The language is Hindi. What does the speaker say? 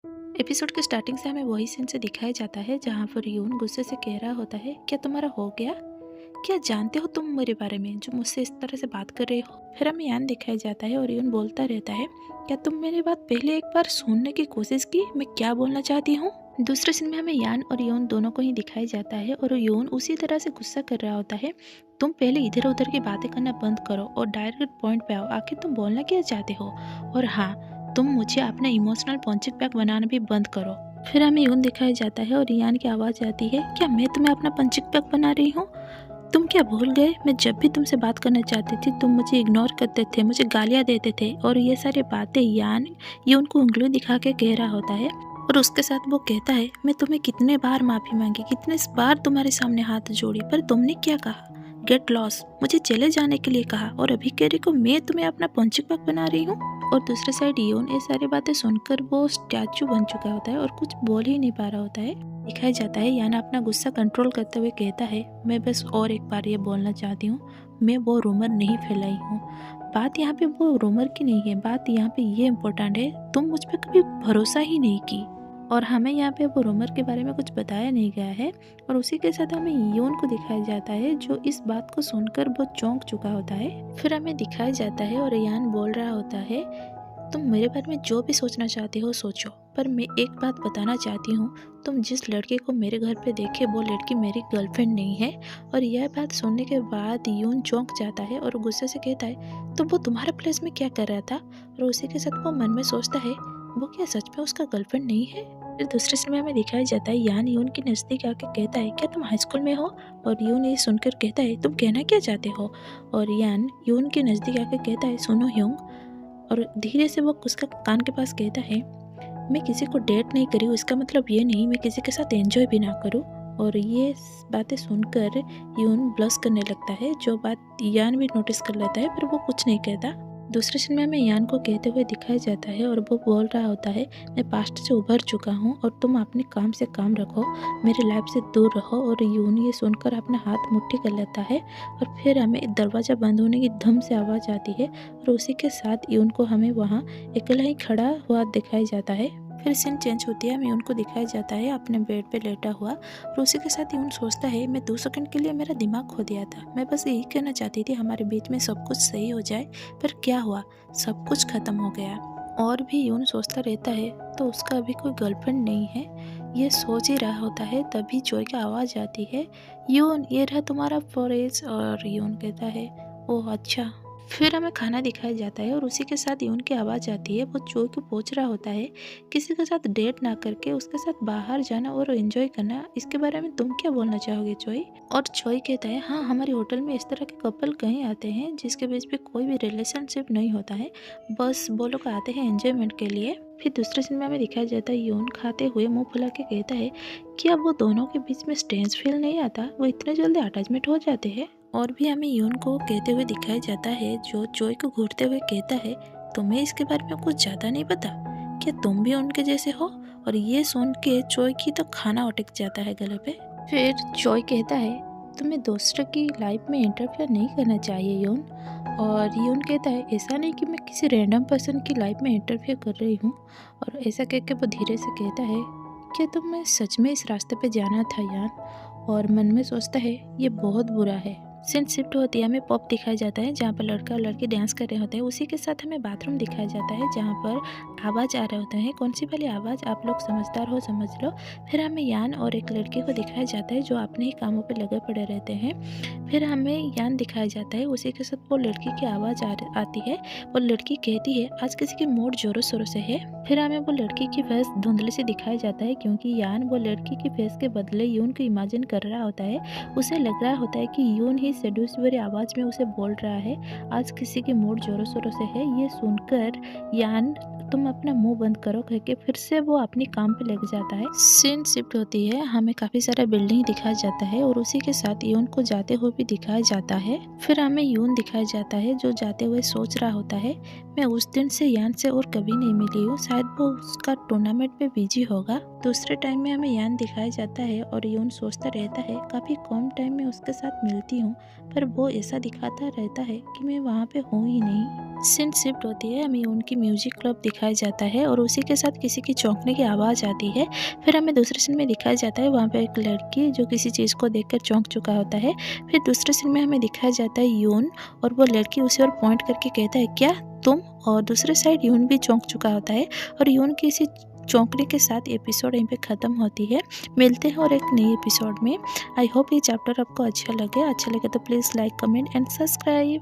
एपिसोड के स्टार्टिंग से हमें वही सीन से दिखाया जाता है जहाँ पर यून गुस्से से कह रहा होता है, क्या तुम्हारा हो गया? क्या जानते हो तुम मेरे बारे में जो मुझसे इस तरह से बात कर रहे हो? फिर हमें यान दिखाया जाता है और यून बोलता रहता है, क्या तुम मेरी बात पहले एक बार सुनने की कोशिश की मैं क्या बोलना चाहती हूँ? दूसरे सीन में हमें यान और यून दोनों को ही दिखाया जाता है और यून उसी तरह से गुस्सा कर रहा होता है। तुम पहले इधर उधर की बातें करना बंद करो और डायरेक्ट पॉइंट पे आओ, आखिर तुम बोलना क्या चाहते हो? और हाँ, तुम मुझे अपना इमोशनल पंचिंग बैग बनाना भी बंद करो। फिर हमें यून दिखाया जाता है और यान की आवाज़ आती है, क्या मैं तुम्हें अपना पंचिंग बैग बना रही हूँ? तुम क्या भूल गए, मैं जब भी तुमसे बात करना चाहती थी तुम मुझे इग्नोर करते थे, मुझे गालियाँ देते थे। और ये सारी बातें यान ये उनको उंगली दिखा के कह रहा होता है और उसके साथ वो कहता है, मैं तुम्हें कितने बार माफ़ी मांगी, कितने बार तुम्हारे सामने हाथ जोड़ी, पर तुमने क्या कहा? गेट लॉस, मुझे चले जाने के लिए कहा, और अभी कह रही को मैं तुम्हें अपना पंचिंग बैग बना रही हूँ। और दूसरे साइड यून ये सारी बातें सुनकर वो स्टैचू बन चुका होता है और कुछ बोल ही नहीं पा रहा होता है। दिखाया जाता है यान अपना गुस्सा कंट्रोल करते हुए कहता है, मैं बस और एक बार ये बोलना चाहती हूँ, मैं वो रूमर नहीं फैलाई हूँ। बात यहाँ पे वो रूमर की नहीं है, बात यहाँ पे ये इम्पोर्टेंट है, तुम मुझ पर कभी भरोसा ही नहीं की और हमें यहाँ पे वो रूमर के बारे में कुछ बताया नहीं गया है। और उसी के साथ हमें यून को दिखाया जाता है जो इस बात को सुनकर बहुत चौंक चुका होता है। फिर हमें दिखाया जाता है और यान बोल रहा होता है, तुम मेरे बारे में जो भी सोचना चाहते हो सोचो, पर मैं एक बात बताना चाहती हूँ, तुम जिस लड़के को मेरे घर पे देखे वो लड़की मेरी गर्लफ्रेंड नहीं है। और यह बात सुनने के बाद यून चौंक जाता है और गुस्से से कहता है, तो वो तुम्हारे प्लेस में क्या कर रहा था? और उसी के साथ वो मन में सोचता है, वो क्या सच में उसका गर्लफ्रेंड नहीं है? फिर दूसरे समय में दिखाया जाता है यान यून के नज़दीक आके कहता है, क्या तुम हाई स्कूल में हो? और यून ये सुनकर कहता है, तुम कहना क्या चाहते हो? और यान यून के नज़दीक आके कहता है, सुनो यून। और धीरे से वो उसका कान के पास कहता है, मैं किसी को डेट नहीं करी हूँ, इसका मतलब ये नहीं मैं किसी के साथ एंजॉय भी ना करूँ। और ये बातें सुनकर यून ब्लश करने लगता है, जो बात यान भी नोटिस कर लेता है, पर वो कुछ नहीं कहता। दूसरे सीन में हमें यान को कहते हुए दिखाया जाता है और वो बोल रहा होता है, मैं पास्ट से उभर चुका हूँ और तुम अपने काम से काम रखो, मेरे लाइफ से दूर रहो। और यून ये सुनकर अपना हाथ मुट्ठी कर लेता है और फिर हमें दरवाज़ा बंद होने की धम से आवाज़ आती है और उसी के साथ यून को हमें वहाँ अकेला ही खड़ा हुआ दिखाया जाता है। फिर सीन चेंज होती है, हमें उनको दिखाया जाता है अपने बेड पे लेटा हुआ और उसी के साथ यून सोचता है, मैं 2 सेकंड के लिए मेरा दिमाग खो दिया था, मैं बस यही कहना चाहती थी हमारे बीच में सब कुछ सही हो जाए, पर क्या हुआ, सब कुछ खत्म हो गया। और भी यून सोचता रहता है, तो उसका अभी कोई गर्लफ्रेंड नहीं है, ये सोच ही रहा होता है तभी जॉय की आवाज़ आती है, यून ये रहा तुम्हारा फॉरेज। और यून कहता है, ओह अच्छा। फिर हमें खाना दिखाया जाता है और उसी के साथ यून की आवाज़ आती है, वो जॉय को पूछ रहा होता है, किसी के साथ डेट ना करके उसके साथ बाहर जाना और एंजॉय करना, इसके बारे में तुम क्या बोलना चाहोगे जॉय? और जॉय कहता है, हाँ हमारे होटल में इस तरह के कपल कहीं आते हैं जिसके बीच में कोई भी रिलेशनशिप नहीं होता है, बस वो लोग आते हैं एंजॉयमेंट के लिए। फिर दूसरे सीन में हमें दिखाया जाता है यून खाते हुए मुंह फुला के कहता है, क्या वो दोनों के बीच में स्ट्रेंज फील नहीं आता, वो इतने जल्दी अटैचमेंट हो जाते हैं? और भी हमें यून को कहते हुए दिखाया जाता है जो जॉय को घूरते हुए कहता है, तुम्हें इसके बारे में कुछ ज़्यादा नहीं पता, क्या तुम भी उनके जैसे हो? और ये सुन के जॉय की तो खाना अटक जाता है गले पे। फिर जॉय कहता है, तुम्हें दूसरे की लाइफ में इंटरफेयर नहीं करना चाहिए यून। और यून कहता है, ऐसा नहीं कि मैं किसी रैंडम पर्सन की लाइफ में इंटरफेयर कर रही हूँ। और ऐसा कह के वो धीरे से कहता है, क्या तुम्हें सच में इस रास्ते पे जाना था यान? और मन में सोचता है, ये बहुत बुरा है। सीन शिफ्ट होती है, हमें पॉप दिखाया जाता है जहाँ पर लड़का और लड़की डांस कर रहे होते हैं, उसी के साथ हमें बाथरूम दिखाया जाता है जहाँ पर आवाज़ आ रहे होते हैं, कौन सी वाली आवाज़, आप लोग समझदार हो समझ लो। फिर हमें यान और एक लड़के को दिखाया जाता है जो अपने ही कामों पे लगे पड़े रहते हैं। फिर हमें यान दिखाया जाता है, उसी के साथ वो लड़की की आवाज़ आती है, वो लड़की कहती है, आज किसी की मूड जोरों शोरों से है। फिर हमें वो लड़की की फेस धुंधले से दिखाया जाता है क्योंकि यान वो लड़की की फेस के बदले यून को इमेजिन कर रहा होता है, उसे लग रहा होता है कि यून ही सेड्यूस भरी आवाज़ में उसे बोल रहा है, आज किसी की मूड जोरों शोरों से है। ये सुनकर यान, तुम अपना मुंह बंद करो कह के फिर से वो अपनी काम पे लग जाता है। सीन शिफ्ट होती है, हमें काफ़ी सारा बिल्डिंग दिखाया जाता है और उसी के साथ यून को जाते हुए भी दिखाया जाता है। फिर हमें यून दिखाया जाता है जो जाते हुए सोच रहा होता है, मैं उस दिन से यान से और कभी नहीं मिली हूँ, शायद वो उसका टूर्नामेंट में बिजी होगा। दूसरे टाइम में हमें यान दिखाया जाता है और यून सोचता रहता है, काफ़ी कम टाइम में उसके साथ मिलती हूँ, पर वो ऐसा दिखाता रहता है कि मैं वहाँ पे हूँ ही नहीं। सीन शिफ्ट होती है, हमें उनकी म्यूजिक क्लब दिखाई दिखाया जाता है और उसी के साथ किसी की चौंकने की आवाज़ आती है। फिर हमें दूसरे सीन में दिखाया जाता है वहाँ पे एक लड़की जो किसी चीज़ को देखकर चौंक चुका होता है। फिर दूसरे सीन में हमें दिखाया जाता है यून और वो लड़की उसे और पॉइंट करके कहता है क्या तुम, और दूसरे साइड यून भी चौंक चुका होता है और यून की इसी चौंकने के साथ एपिसोड यहीं पे ख़त्म होती है। मिलते हैं और एक नई एपिसोड में। आई होप ये चैप्टर आपको अच्छा लगे तो please like comment and subscribe.